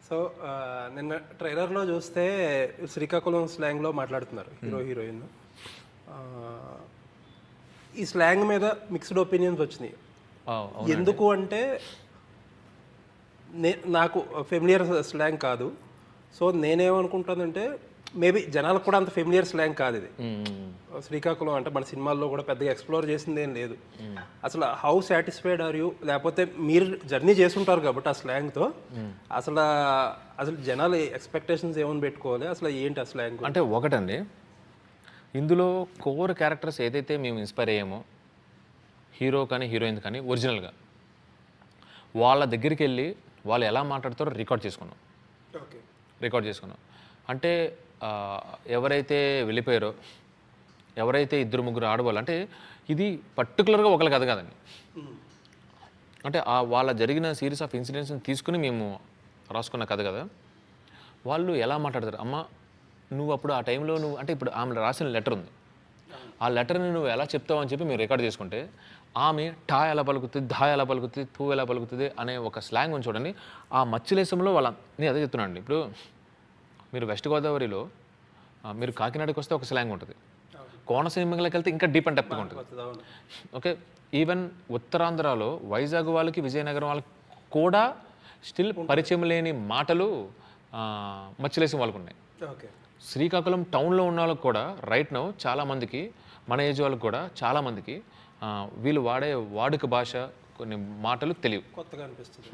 So నిన్న ట్రైలర్లో చూస్తే శ్రీకాకుళం స్లాంగ్లో మాట్లాడుతున్నారు హీరోయిన్. ఈ స్లాంగ్ మీద మిక్స్డ్ ఒపీనియన్స్ వచ్చినాయి. ఎందుకు అంటే నాకు ఫెమిలియర్ స్లాంగ్ కాదు. సో నేనేమనుకుంటానంటే మేబీ జనాలకు కూడా అంత ఫెమిలియర్ స్లాంగ్ కాదు ఇది. శ్రీకాకుళం అంటే మన సినిమాల్లో కూడా పెద్దగా ఎక్స్ప్లోర్ చేసింది ఏం లేదు. అసలు హౌ సాటిస్ఫైడ్ ఆర్ యూ, లేకపోతే మీరు జర్నీ చేస్తుంటారు కాబట్టి ఆ స్లాంగ్తో అసలు అసలు జనాలు ఎక్స్పెక్టేషన్స్ ఏమని పెట్టుకోవాలి, అసలు ఏంటి ఆ స్లాంగ్ అంటే? ఒకటండి, ఇందులో కోర్ క్యారెక్టర్స్ ఏదైతే మేము ఇన్స్పైర్ అయ్యామో, హీరో కానీ హీరోయిన్ కానీ, ఒరిజినల్గా వాళ్ళ దగ్గరికి వెళ్ళి వాళ్ళు ఎలా మాట్లాడతారో రికార్డ్ చేసుకున్నాం. అంటే ఎవరైతే వెళ్ళిపోయారో, ఎవరైతే ఇద్దరు ముగ్గురు ఆడవాళ్ళు, అంటే ఇది పర్టికులర్గా ఒకరి కథ కాదండి. అంటే వాళ్ళ జరిగిన సిరీస్ ఆఫ్ ఇన్సిడెంట్స్ని తీసుకుని మేము రాసుకున్న కథ కదా. వాళ్ళు ఎలా మాట్లాడతారు, అమ్మ నువ్వు అప్పుడు ఆ టైంలో నువ్వు, అంటే ఇప్పుడు ఆమె రాసిన లెటర్ ఉంది, ఆ లెటర్ని నువ్వు ఎలా చెప్తావు అని చెప్పి మేము రికార్డ్ చేసుకుంటే, ఆమె టా ఎలా పలుకుతుంది, ధా ఎలా పలుకుతుంది, తూ ఎలా పలుకుతుంది అనే ఒక స్లాంగ్ ఉంది చూడండి. ఆ మత్స్యలేశంలో నేను అదే చెప్తున్నాను అండి. ఇప్పుడు మీరు వెస్ట్ గోదావరిలో మీరు కాకినాడకి వస్తే ఒక స్లాంగ్ ఉంటుంది, కోనసీమకి వెళ్తే ఇంకా డీప్ అండ్ డెప్త్గా ఉంటుంది. ఓకే, ఈవెన్ ఉత్తరాంధ్రలో వైజాగ్ వాళ్ళకి, విజయనగరం వాళ్ళకి కూడా స్టిల్ పరిచయం లేని మాటలు మత్స్యలేశం వాళ్ళకు ఉన్నాయి. శ్రీకాకుళం టౌన్లో ఉన్న వాళ్ళకి కూడా రైట్ నౌ చాలామందికి, మన ఏజ్ వాళ్ళకి కూడా చాలామందికి వీళ్ళు వాడే వాడుక భాష కొన్ని మాటలు తెలియవు, కొత్తగా అనిపిస్తుంది.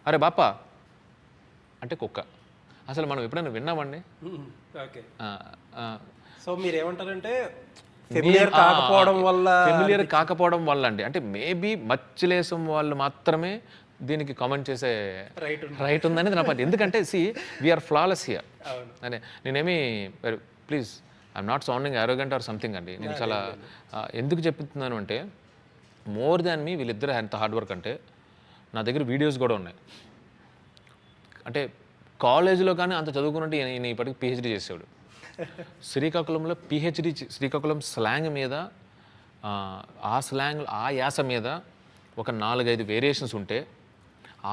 అరే బాప అంటే కుక్క, అసలు మనం ఎప్పుడైనా విన్నామండి? సో మీరు ఏమంటారంటే ఫెమిలియర్ కాకపోవడం వల్ల అండి. అంటే మేబీ మత్స్యలేశం వాళ్ళు మాత్రమే దీనికి కామెంట్ చేసే రైట్ ఉందనేది నా పాయింట్. ఎందుకంటే వీఆర్ ఫ్లాలెస్ హియర్ అనే, నేనేమి please I'm not sounding arrogant or something అండి. నేను చాలా ఎందుకు చెప్తున్నాను అంటే, మోర్ దాన్ మీ వీళ్ళిద్దరు ఎంత హార్డ్ వర్క్ అంటే, నా దగ్గర వీడియోస్ కూడా ఉన్నాయి. అంటే కాలేజీలో కానీ అంత చదువుకున్నట్టు ఈయన ఇప్పటికి పిహెచ్డీ చేసాడు శ్రీకాకుళంలో. శ్రీకాకుళం స్లాంగ్ మీద, ఆ స్లాంగ్, ఆ యాస మీద ఒక 4-5 వేరియేషన్స్ ఉంటే,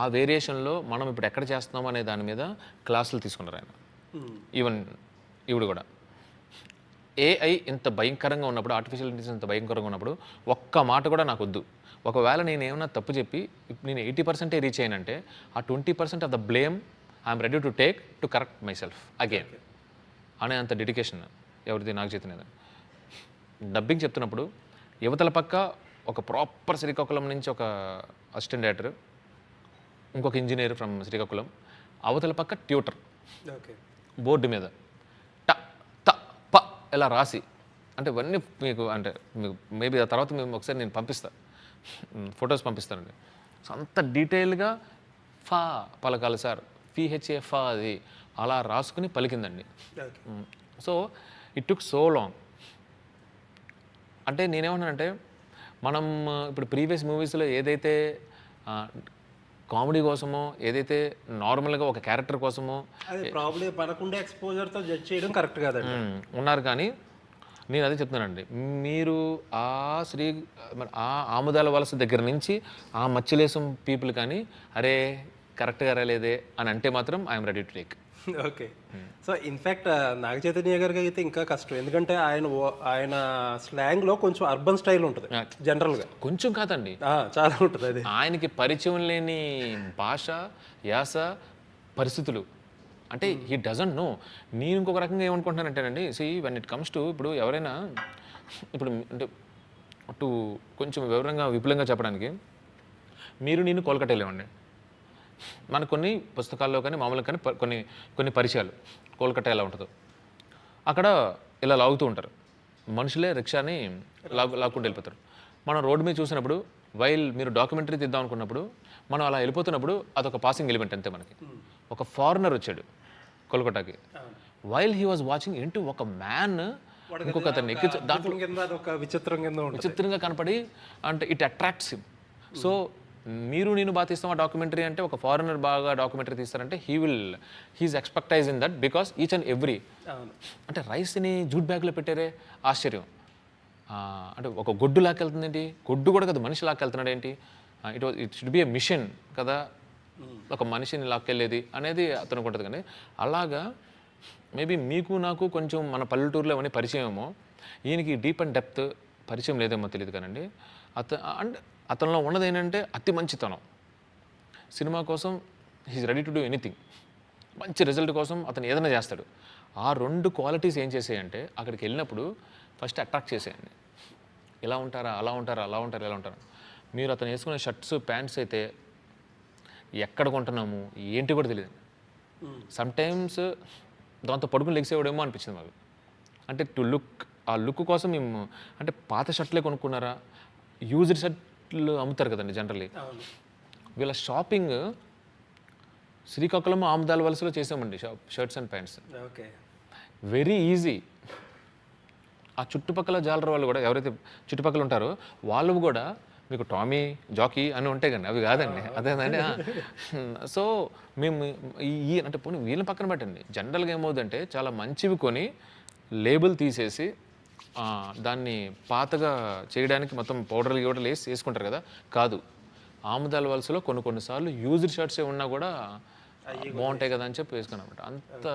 ఆ వేరియేషన్లో మనం ఇప్పుడు ఎక్కడ చేస్తున్నాం అనే దాని మీద క్లాసులు తీసుకున్నారు ఆయన. ఈవెన్ ఇవిడు కూడా ఏఐ ఇంత భయంకరంగా ఉన్నప్పుడు, ఆర్టిఫిషియల్ ఇంటెలిజెన్స్ ఇంత భయంకరంగా ఉన్నప్పుడు ఒక్క మాట కూడా నాకు వద్దు. ఒకవేళ నేను ఏమన్నా తప్పు చెప్పి నేను 80% రీచ్ అయినంటే, ఆ 20% of the blame I'm ready to take to correct my self again అనే అంత డెడికేషన్ ఎవరిది, నాకు చేతనేది. డబ్బింగ్ చెప్తున్నప్పుడు యువతల పక్క ఒక ప్రాపర్ శ్రీకాకుళం నుంచి ఒక అసిస్టెంట్ డైరెక్టర్, ఇంకొక ఇంజనీర్ ఫ్రమ్ శ్రీకాకుళం, అవతల పక్క ట్యూటర్ బోర్డు మీద ట త ప ఇలా రాసి, అంటే ఇవన్నీ మీకు, అంటే మీకు మేబీ ఆ తర్వాత మేము ఒకసారి నేను పంపిస్తాను, ఫొటోస్ పంపిస్తానండి. అంత డీటెయిల్గా ఫా పలకాలి సార్, పిహెచ్ఏ ఫా అది అలా రాసుకుని పలికిందండి. So it took so long. అంటే నేనేమన్నానంటే, మనం ఇప్పుడు ప్రీవియస్ మూవీస్లో ఏదైతే కామెడీ కోసమో, ఏదైతే నార్మల్గా ఒక క్యారెక్టర్ కోసమో ఎక్స్పోజర్తో జడ్జ్ చేయడం కరెక్ట్ కాదండి ఉన్నారు. కానీ నేను అదే చెప్తున్నానండి, మీరు ఆ ఆముదాల వలస దగ్గర నుంచి ఆ మత్స్యలేశం పీపుల్ కానీ అరే కరెక్ట్గా రాలేదే అని అంటే మాత్రం I'm ready to take. Okay, so in fact Naga Chaitanya గారికి అయితే ఇంకా కష్టం, ఎందుకంటే ఆయన స్లాంగ్లో కొంచెం అర్బన్ స్టైల్ ఉంటుంది జనరల్గా. కొంచెం కాదండి, చాలా ఉంటుంది. అది ఆయనకి పరిచయం లేని భాష, యాస, పరిస్థితులు, అంటే హీ డజంట్ నో. నేను ఇంకొక రకంగా ఏమనుకుంటున్నానంటేనండి, వెన్ ఇట్ కమ్స్ టు, ఇప్పుడు ఎవరైనా, ఇప్పుడు అంటే కొంచెం వివరంగా విపులంగా చెప్పడానికి, నేను కోల్కతా వెళ్ళామండి. మనకు కొన్ని పుస్తకాల్లో కానీ మామూలుగా కానీ కొన్ని పరిచయాలు, కోల్కతా ఎలా ఉంటుందో అక్కడ ఇలా లాగుతూ ఉంటారు మనుషులే, రిక్షాని లాక్కుంటూ వెళ్ళిపోతారు. మనం రోడ్డు మీద చూసినప్పుడు, వైల్ మీరు డాక్యుమెంటరీ తీద్దాం అనుకున్నప్పుడు, మనం అలా వెళ్ళిపోతున్నప్పుడు అదొక పాసింగ్ ఎలిమెంట్ అంతే. మనకి ఒక ఫారినర్ వచ్చాడు కోల్కతాకి, while he was watching into ఒక మ్యాన్ ఇంకొక అతన్ని ఎక్కి దాంట్లో విచిత్రంగా కనపడి, అంటే ఇట్ అట్రాక్ట్స్ హిమ్. సో నేను బాగా తీస్తాం ఆ డాక్యుమెంటరీ అంటే, ఒక ఫారినర్ బాగా డాక్యుమెంటరీ తీస్తారంటే he is expertise in that, because each and every, అంటే రైస్ని జూట్ బ్యాగ్లో పెట్టారే ఆశ్చర్యం. అంటే ఒక గొడ్డు లాక్కెళ్తుందేంటి, గొడ్డు కూడా కదా మనిషి లాక్కెళ్తున్నాడు ఏంటి, it should be a mission కదా ఒక మనిషిని లాక్కెళ్ళేది అనేది అతనికి ఉంటుంది. కానీ అలాగా మేబీ మీకు నాకు కొంచెం మన పల్లెటూరులో అవన్నీ పరిచయం ఏమో, ఈయనకి డీప్ అండ్ డెప్త్ పరిచయం లేదేమో తెలియదు కానండి. అండ్ అతనిలో ఉన్నది ఏంటంటే అతి మంచితనం. సినిమా కోసం he's ready to do anything. మంచి రిజల్ట్ కోసం అతను ఏదైనా చేస్తాడు. ఆ 2 క్వాలిటీస్ ఏం చేసాయంటే అక్కడికి వెళ్ళినప్పుడు ఫస్ట్ అట్రాక్ట్ చేసేయండి. ఇలా ఉంటారా, అలా ఉంటారా, అలా ఉంటారా, ఇలా ఉంటారా. మీరు అతను వేసుకునే షర్ట్స్ ప్యాంట్స్ అయితే ఎక్కడ కొంటున్నాము ఏంటి కూడా తెలియదు. సమ్టైమ్స్ దాంతో పడుకుని లెగిసేవాడేమో అనిపించింది మాకు. అంటే ఆ లుక్ కోసం మేము అంటే పాత షర్ట్లే కొనుక్కున్నారా, యూజ్డ్ షర్ట్లు అమ్ముతారు కదండి జనరల్లీ. వీళ్ళ షాపింగ్ శ్రీకాకుళం ఆముదాల వలసలో చేసామండి shirts and pants. Okay, very easy. ఆ చుట్టుపక్కల జాలర్ వాళ్ళు కూడా ఎవరైతే చుట్టుపక్కల ఉంటారో వాళ్ళు కూడా మీకు టామీ జాకీ అని ఉంటాయి కానీ అవి కాదండి. అదేనండి. సో మేము అంటే పోనీ వీళ్ళని పక్కన పెట్టండి, జనరల్గా ఏమవుతుందంటే చాలా మంచివి కొని లేబుల్ తీసేసి దాన్ని పాతగా చేయడానికి మొత్తం పౌడర్లు గివడర్లు వేసుకుంటారు కదా. కాదు, ఆముదాల వలసలో కొన్నిసార్లు యూజ్డ్ షర్ట్స్ ఉన్నా కూడా బాగుంటాయి కదా అని చెప్పి వేసుకున్నాం. అంత